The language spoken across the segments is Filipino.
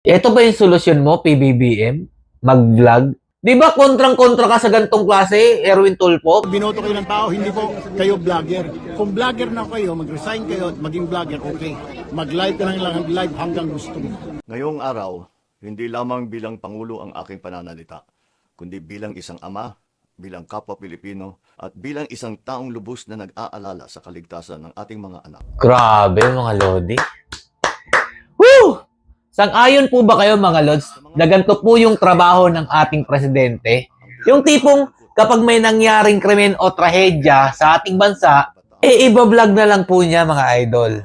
Ito ba yung solusyon mo, PBBM? Mag-vlog? Di ba kontrang-kontra ka sa gantong klase, Erwin Tulfo? Binoto kayo ng tao, hindi po kayo vlogger. Kung vlogger na kayo, mag-resign kayo at maging vlogger, okay. Mag-live ka lang live hanggang gusto mo. Ngayong araw, hindi lamang bilang Pangulo ang aking pananalita, kundi bilang isang ama, bilang kapwa Pilipino, at bilang isang taong lubos na nag-aalala sa kaligtasan ng ating mga anak. Grabe, mga Lodi. Woo! Sang-ayon po ba kayo, mga Lods, na ganito po yung trabaho ng ating presidente? Yung tipong kapag may nangyaring krimen o trahedya sa ating bansa, iba-vlog na lang po niya, mga idol.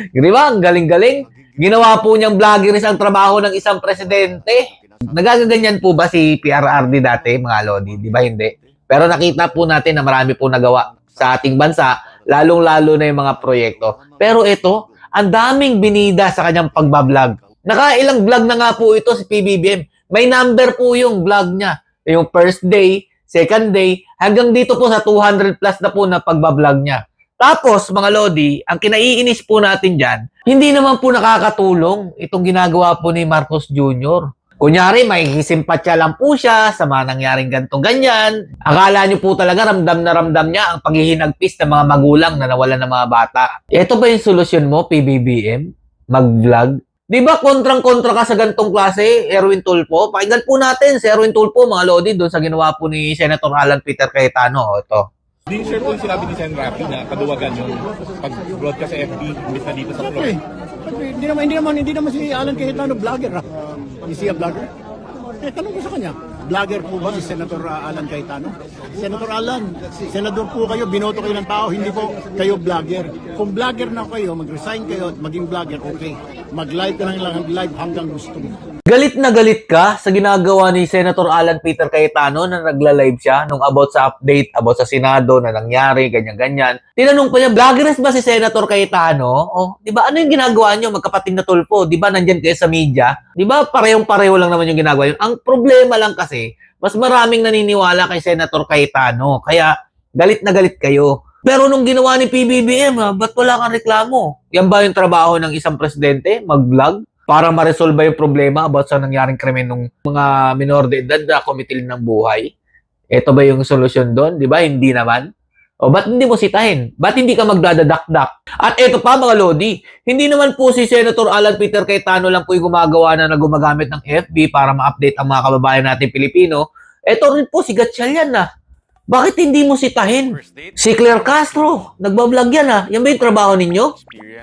Di ba? Ang galing-galing. Ginawa po niyang vloggeris ang trabaho ng isang presidente. Nagaganyan po ba si PRRD dati, mga Lodi? Di ba hindi? Pero nakita po natin na marami po nagawa sa ating bansa, lalong-lalo na yung mga proyekto. Pero ito, ang daming binida sa kanyang pagbablog. Nakailang vlog na nga po ito si PBBM. May number po yung vlog niya. Yung first day, second day, hanggang dito po sa 200 plus na po na pagbablog niya. Tapos, mga Lodi, ang kinaiinis po natin dyan, hindi naman po nakakatulong itong ginagawa po ni Marcos Jr. Kunyari, may simpatya lang po siya sa mga nangyaring gantong ganyan. Akala niyo po talaga ramdam na ramdam niya ang paghihinagpis ng mga magulang na nawalan ng mga bata. Ito ba yung solusyon mo, PBBM? Mag-vlog? Di ba kontrang-kontra ka sa gantong klase, Erwin Tulfo? Pakinggan po natin si Erwin Tulfo, mga Lodi, doon sa ginawa po ni Senator Alan Peter Cayetano. Ito. Di sure po sinabi ni Sen. Rafi na kaduwagan yung pag-broadcast sa FB imbis na dito sa floor. Hindi naman si Alan Cayetano vlogger. Is he a vlogger? Tanong ko sa kanya. Vlogger po ba si Senator Alan Cayetano? Senator Alan, senador po kayo, binoto kayo ng tao, hindi po kayo vlogger. Kung vlogger na kayo, mag-resign kayo at maging vlogger, okay. Mag-live ka lang live hanggang gusto mo. Galit na galit ka sa ginagawa ni Senator Alan Peter Cayetano na nagla-live siya nung about sa update, about sa Senado na nangyari, ganyan-ganyan. Tinanong pa niya, vloggeres ba si Senator Cayetano? Oh, di ba ano yung ginagawa niyo, magkapatid na Tulfo? Di ba nandyan kayo sa media? Di ba parehong-pareho lang naman yung ginagawa yun? Ang problema lang kasi, mas maraming naniniwala kay Senator Cayetano. Kaya galit na galit kayo. Pero nung ginawa ni PBBM, ba't wala kang reklamo? Yan ba yung trabaho ng isang presidente? Mag-vlog? Para ma-resolve yung problema about sa nangyaring krimen ng mga minor de edad na kumitil ng buhay? Ito ba yung solusyon doon? Di ba? Hindi naman. O ba't hindi mo sitahin? Ba't hindi ka magdadadakdak? At ito pa, mga Lodi, hindi naman po si Senator Alan Peter Cayetano lang po yung gumagawa na gumagamit ng FB para ma-update ang mga kababayan natin Pilipino. Ito rin po si Gatchalian na. Bakit hindi mo sitahin? Si Claire Castro, nagbablog yan ah. Yan ba yung trabaho ninyo?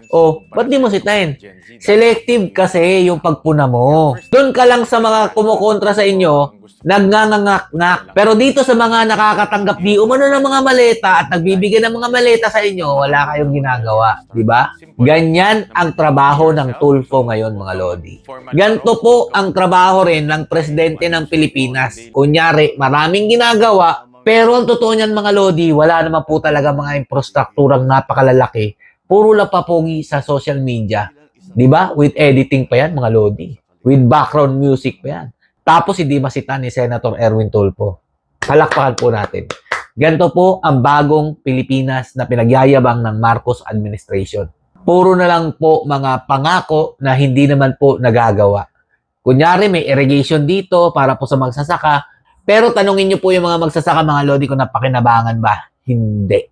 O, ba't di mo sitahin? Selective kasi yung pagpuna mo. Doon ka lang sa mga kumukontra sa inyo, nagnangangak-ngak. Pero dito sa mga nakakatanggap di umano ng mga maleta at nagbibigay ng mga maleta sa inyo, wala kayong ginagawa. Diba? Ganyan ang trabaho ng Tulfo ngayon, mga Lodi. Ganito po ang trabaho rin ng presidente ng Pilipinas. Kunyari, maraming ginagawa, pero ang totoo niyan, mga Lodi, wala naman po talaga mga infrastrukturang napakalalaki. Puro lang papogi sa social media. Diba? With editing pa yan, mga Lodi. With background music pa yan. Tapos hindi masita ni Senator Erwin Tulfo. Palakpakan po natin. Ganito po ang bagong Pilipinas na pinagyayabang ng Marcos administration. Puro na lang po mga pangako na hindi naman po nagagawa. Kunyari, may irrigation dito para po sa magsasaka. Pero tanungin niyo po yung mga magsasaka, mga Lodi, kung napakinabangan ba? Hindi.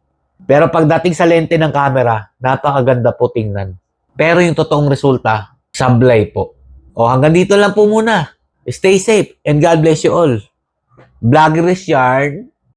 Pero pagdating sa lente ng camera, napakaganda po tingnan. Pero yung totoong resulta, sablay po. O hanggang dito lang po muna. Stay safe and God bless you all. Vloggeris Yarn.